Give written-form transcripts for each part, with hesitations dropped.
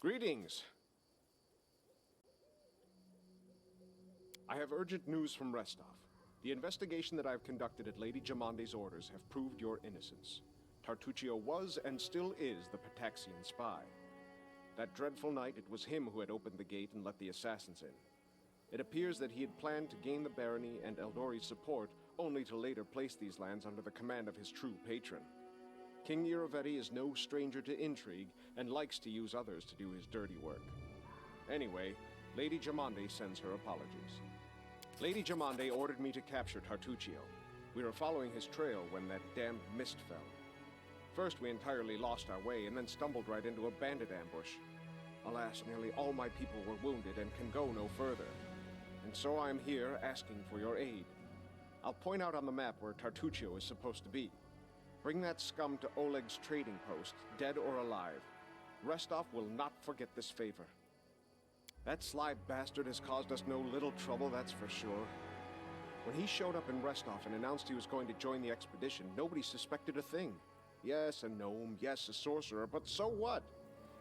Greetings. I have urgent news from Restov. The investigation that I have conducted at Lady Jamande's orders have proved your innocence. Tartuccio was and still is the Pataxian spy. That dreadful night, it was him who had opened the gate and let the assassins in. It appears that he had planned to gain the barony and Eldori's support, only to later place these lands under the command of his true patron. King Iravetti is no stranger to intrigue, and likes to use others to do his dirty work. Anyway, Lady Jamande sends her apologies. Lady Jamande ordered me to capture Tartuccio. We were following his trail when that damned mist fell. First, we entirely lost our way, and then stumbled right into a bandit ambush. Alas, nearly all my people were wounded and can go no further. And so I am here asking for your aid. I'll point out on the map where Tartuccio is supposed to be. Bring that scum to Oleg's trading post, dead or alive. Restov will not forget this favor. That sly bastard has caused us no little trouble, that's for sure. When he showed up in Restov and announced he was going to join the expedition, nobody suspected a thing. Yes, a gnome, yes, a sorcerer, but so what?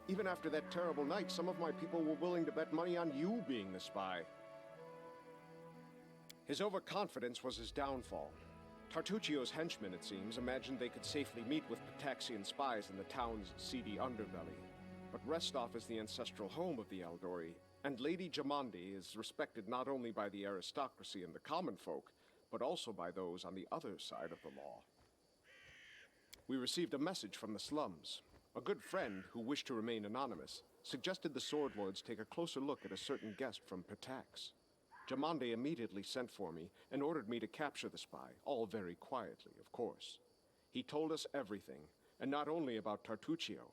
Even after that terrible night, some of my people were willing to bet money on you being the spy. His overconfidence was his downfall. Tartuccio's henchmen, it seems, imagined they could safely meet with Pataxian spies in the town's seedy underbelly. But Restov is the ancestral home of the Eldori, and Lady Jamande is respected not only by the aristocracy and the common folk, but also by those on the other side of the law. We received a message from the slums. A good friend, who wished to remain anonymous, suggested the Sword Lords take a closer look at a certain guest from Patax. Jamande immediately sent for me and ordered me to capture the spy, all very quietly, of course. He told us everything, and not only about Tartuccio.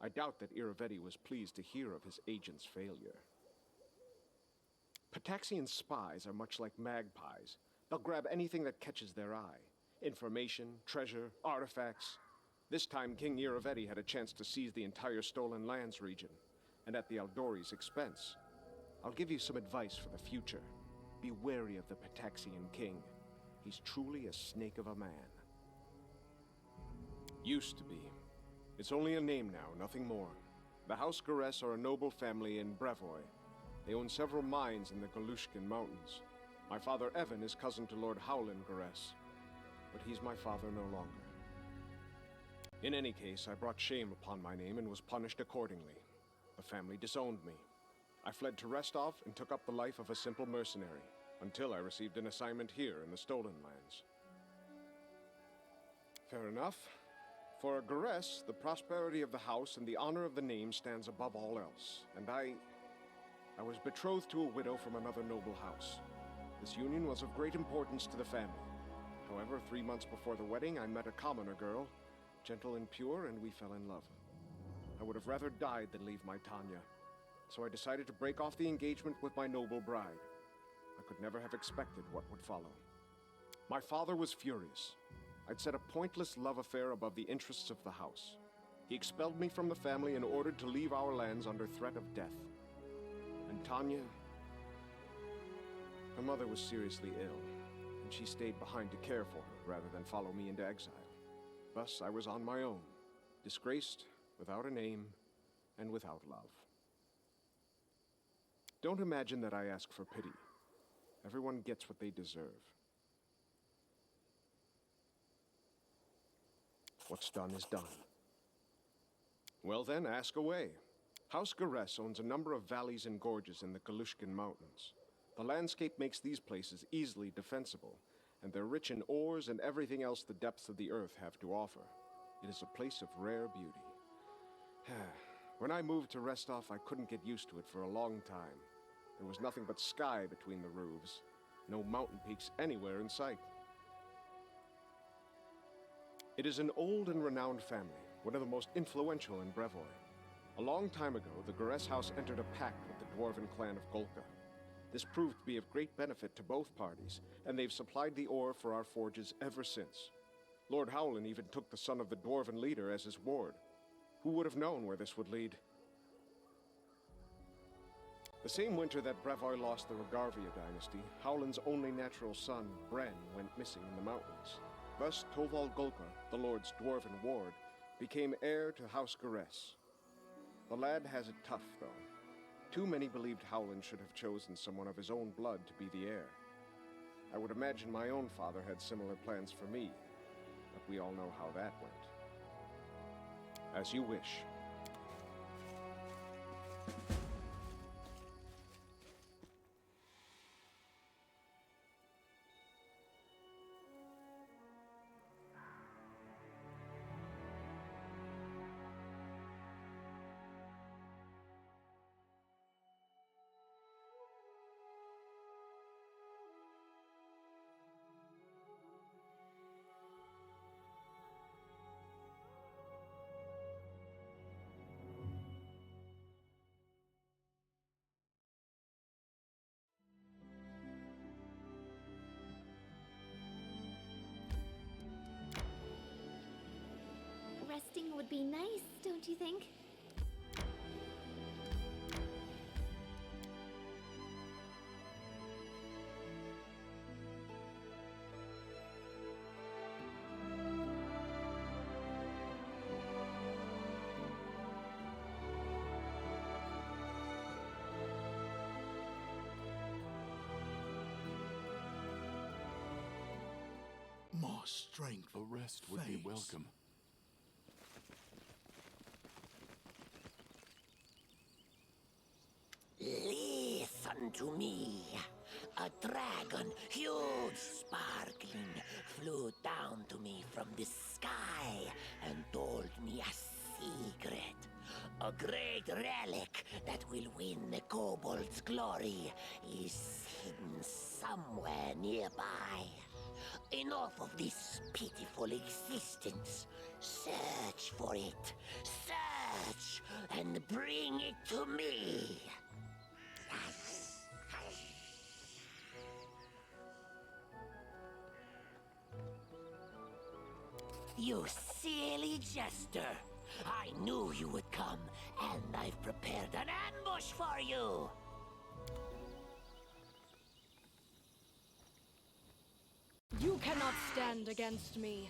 I doubt that Iravetti was pleased to hear of his agent's failure. Pataxian spies are much like magpies. They'll grab anything that catches their eye. Information, treasure, artifacts. This time King Iravetti had a chance to seize the entire Stolen Lands region, and at the Eldori's expense. I'll give you some advice for the future. Be wary of the Pataxian king. He's truly a snake of a man. Used to be. It's only a name now, nothing more. The House Garess are a noble family in Brevoy. They own several mines in the Galushkin Mountains. My father Evan is cousin to Lord Howland Garess, but he's my father no longer. In any case, I brought shame upon my name and was punished accordingly. The family disowned me. I fled to Restov and took up the life of a simple mercenary, until I received an assignment here in the Stolen Lands. Fair enough. For a Garess, the prosperity of the house and the honor of the name stands above all else, and I was betrothed to a widow from another noble house. This union was of great importance to the family. However, 3 months before the wedding, I met a commoner girl, gentle and pure, and we fell in love. I would have rather died than leave my Tanya, so I decided to break off the engagement with my noble bride. I could never have expected what would follow. My father was furious. I'd set a pointless love affair above the interests of the house. He expelled me from the family and ordered to leave our lands under threat of death. And Tanya, her mother was seriously ill, and she stayed behind to care for her rather than follow me into exile. Thus, I was on my own, disgraced, without a name, and without love. Don't imagine that I ask for pity. Everyone gets what they deserve. What's done is done. Well then, ask away. House Garess owns a number of valleys and gorges in the Galushkin Mountains. The landscape makes these places easily defensible, and they're rich in ores and everything else the depths of the earth have to offer. It is a place of rare beauty. When I moved to Restov, I couldn't get used to it for a long time. There was nothing but sky between the roofs. No mountain peaks anywhere in sight. It is an old and renowned family, one of the most influential in Brevoy. A long time ago, the Garess house entered a pact with the dwarven clan of Golka. This proved to be of great benefit to both parties, and they've supplied the ore for our forges ever since. Lord Howland even took the son of the dwarven leader as his ward. Who would have known where this would lead? The same winter that Brevoy lost the Rogarvia dynasty, Howland's only natural son, Bren, went missing in the mountains. Thus, Toval Golka, the Lord's dwarven ward, became heir to House Garess. The lad has it tough, though. Too many believed Howland should have chosen someone of his own blood to be the heir. I would imagine my own father had similar plans for me, but we all know how that went. As you wish. Resting would be nice, don't you think? More strength. A rest would be welcome. Listen to me. A dragon, huge, sparkling, flew down to me from the sky and told me a secret. A great relic that will win the kobold's glory is hidden somewhere nearby. Enough of this pitiful existence. Search for it. Search and bring it to me. You silly jester! I knew you would come, and I've prepared an ambush for you! You cannot stand against me.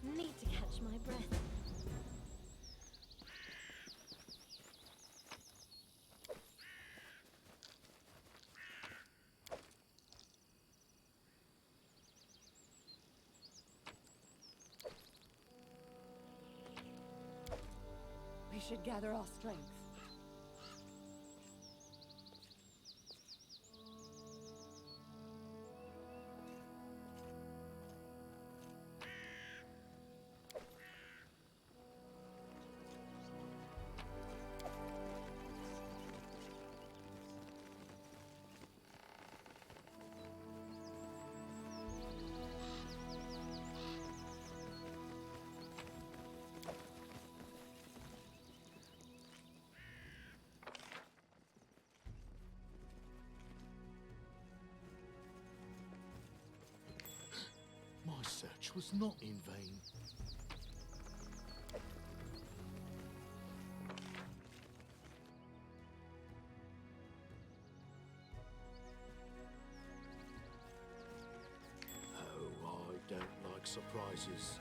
I need to catch my breath. We should gather our strength. search was not in vain. Oh, I don't like surprises.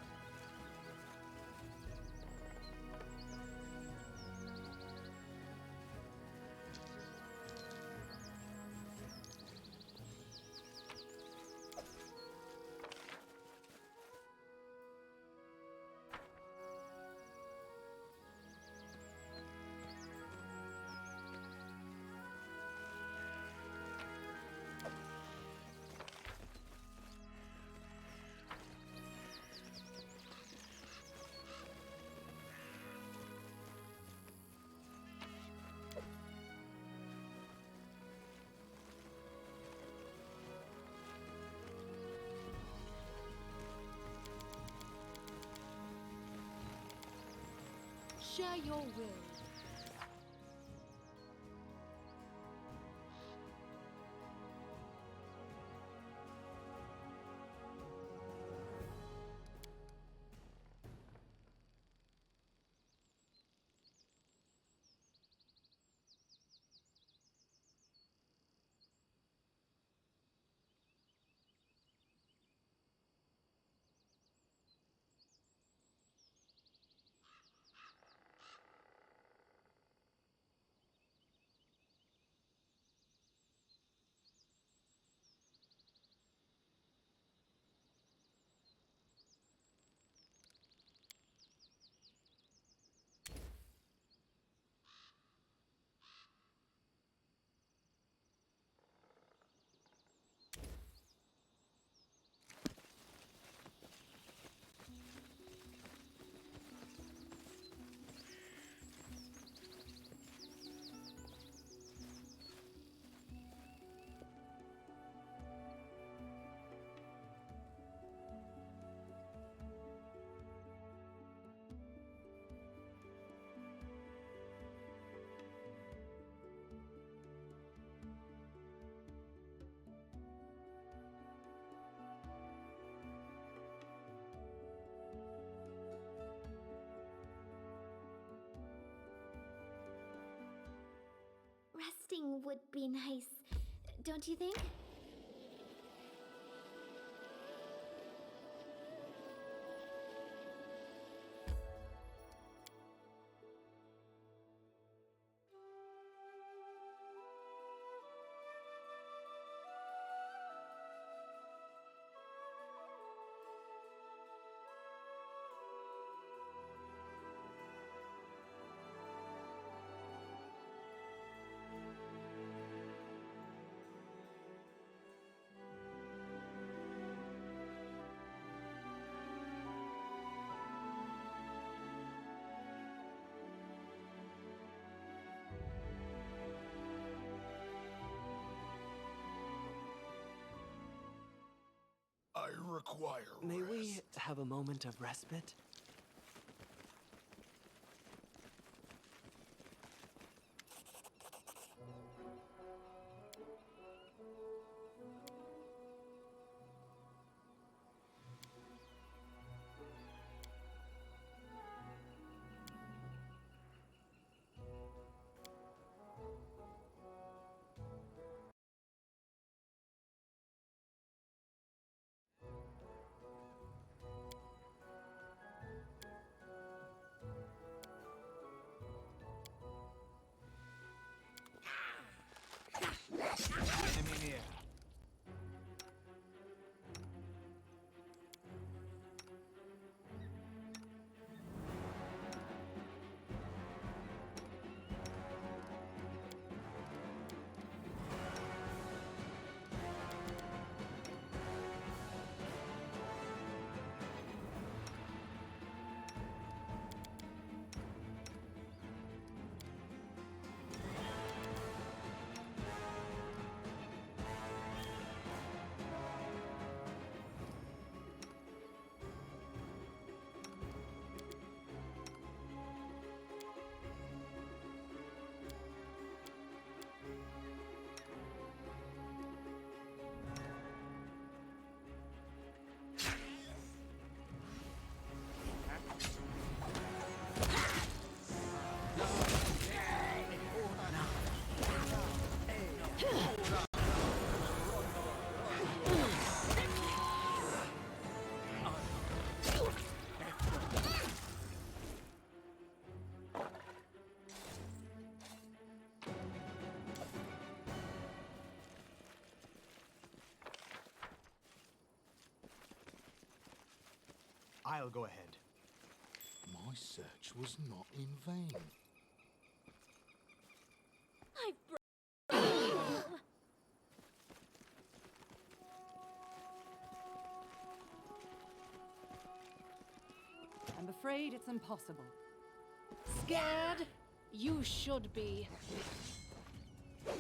Share your will. Resting would be nice, don't you think? I require May we rest. have a moment of respite? I'll go ahead. My search was not in vain. I'm afraid it's impossible. Scared? You should be. I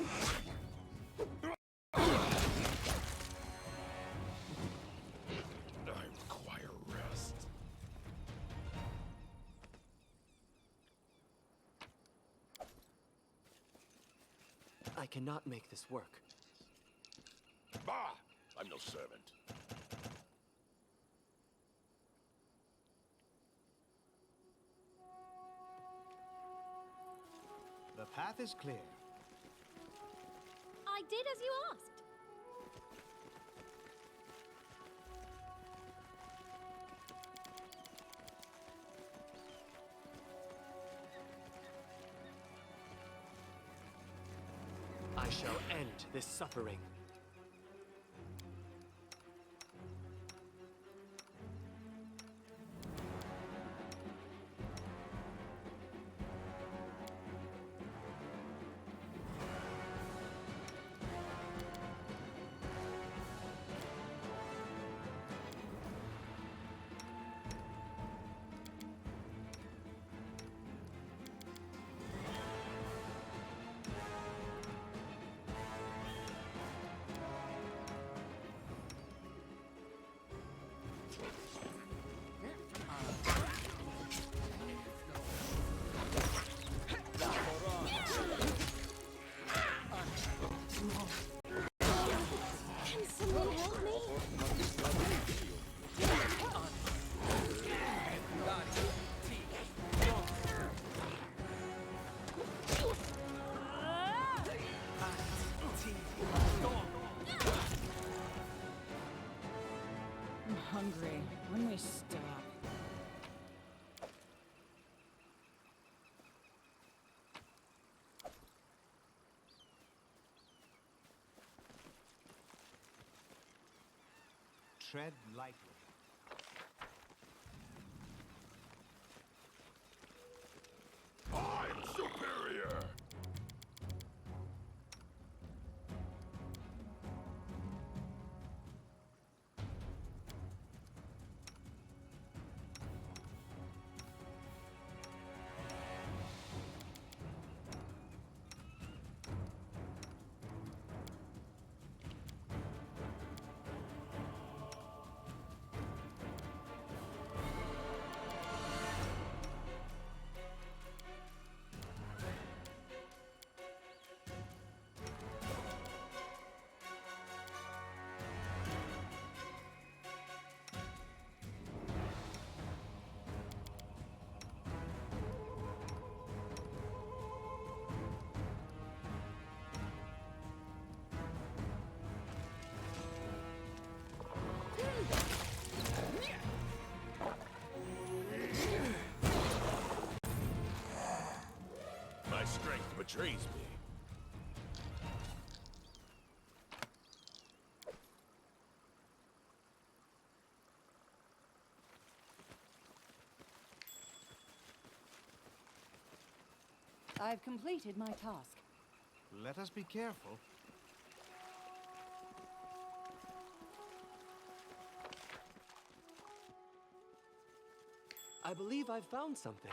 require rest. I cannot make this work. Bah! I'm no servant. The path is clear. I did as you asked. I shall end this suffering. Can someone help me? I'm hungry. When we stop. Tread lightly. I'm superior! My strength betrays me. I've completed my task. Let us be careful. I believe I've found something.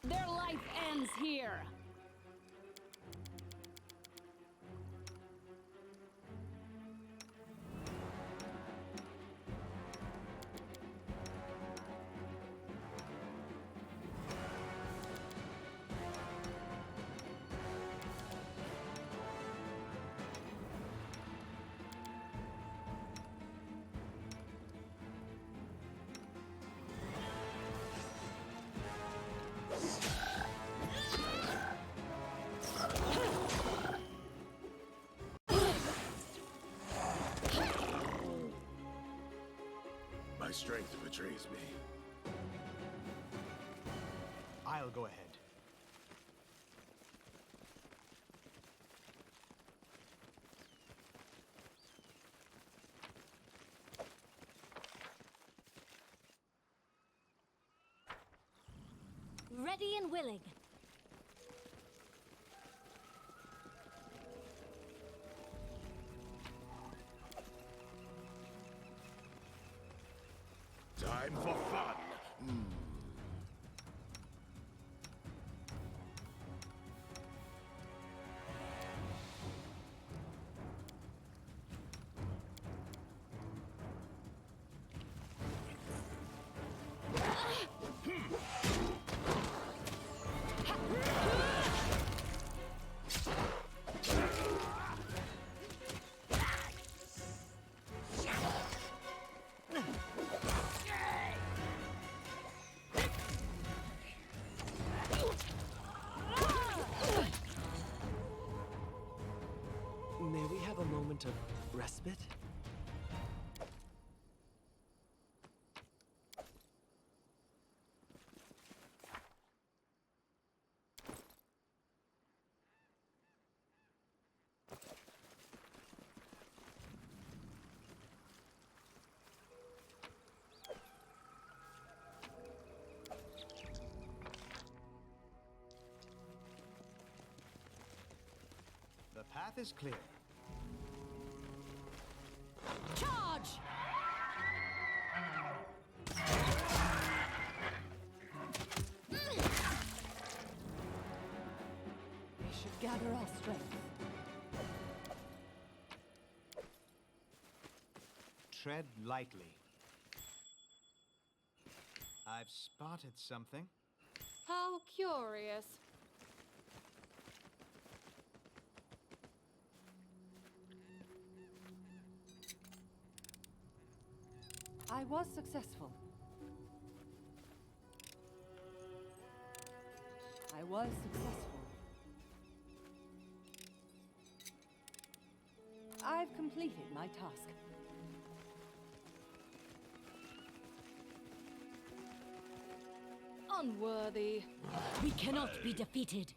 Their life ends here. strength betrays me. I'll go ahead. Ready and willing. Time for fun. May we have a moment of respite? The path is clear. Charge! We should gather our strength. Tread lightly. I've spotted something. How curious. I was successful. I was successful. I've completed my task. Unworthy. We cannot be defeated.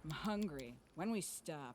I'm hungry. When we stop?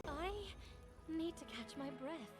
I need to catch my breath.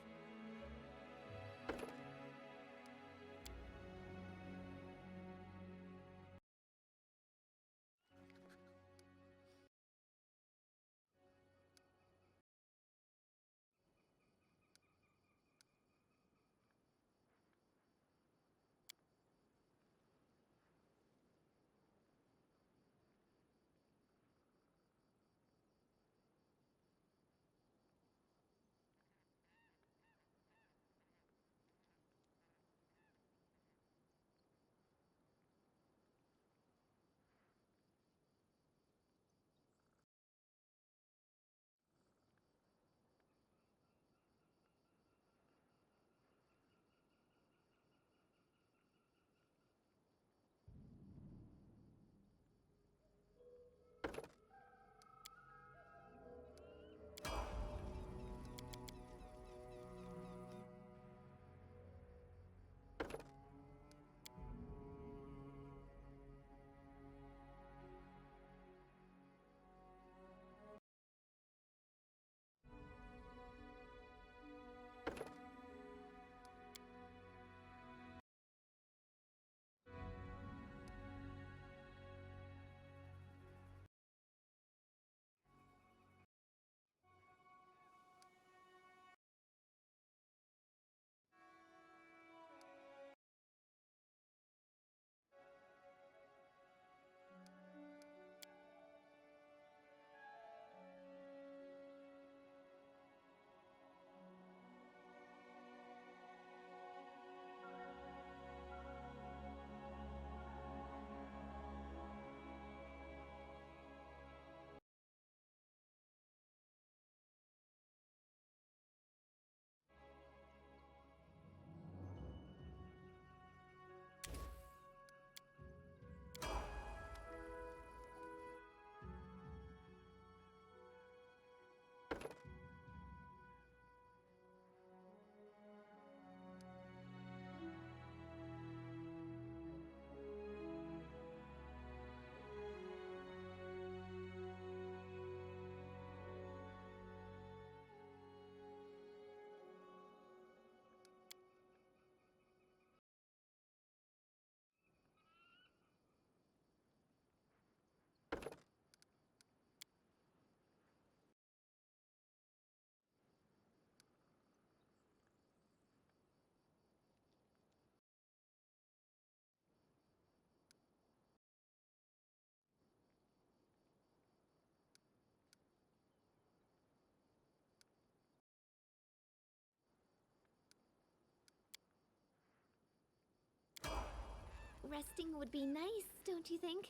Resting would be nice, don't you think?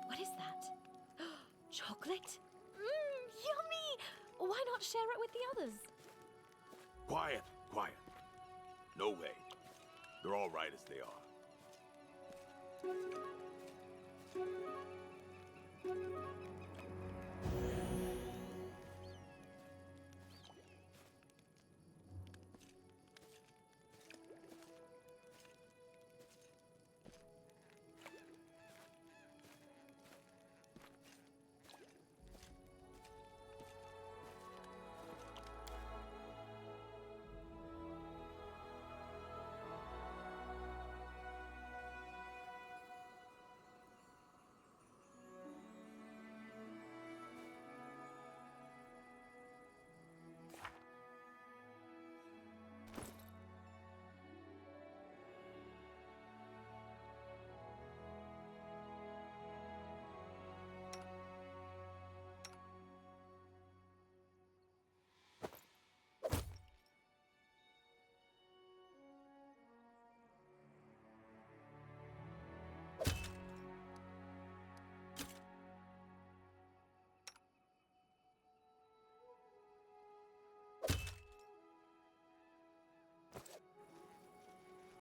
What is that? Chocolate? Yummy! Why not share it with the others? Quiet, quiet. No way. They're all right as they are.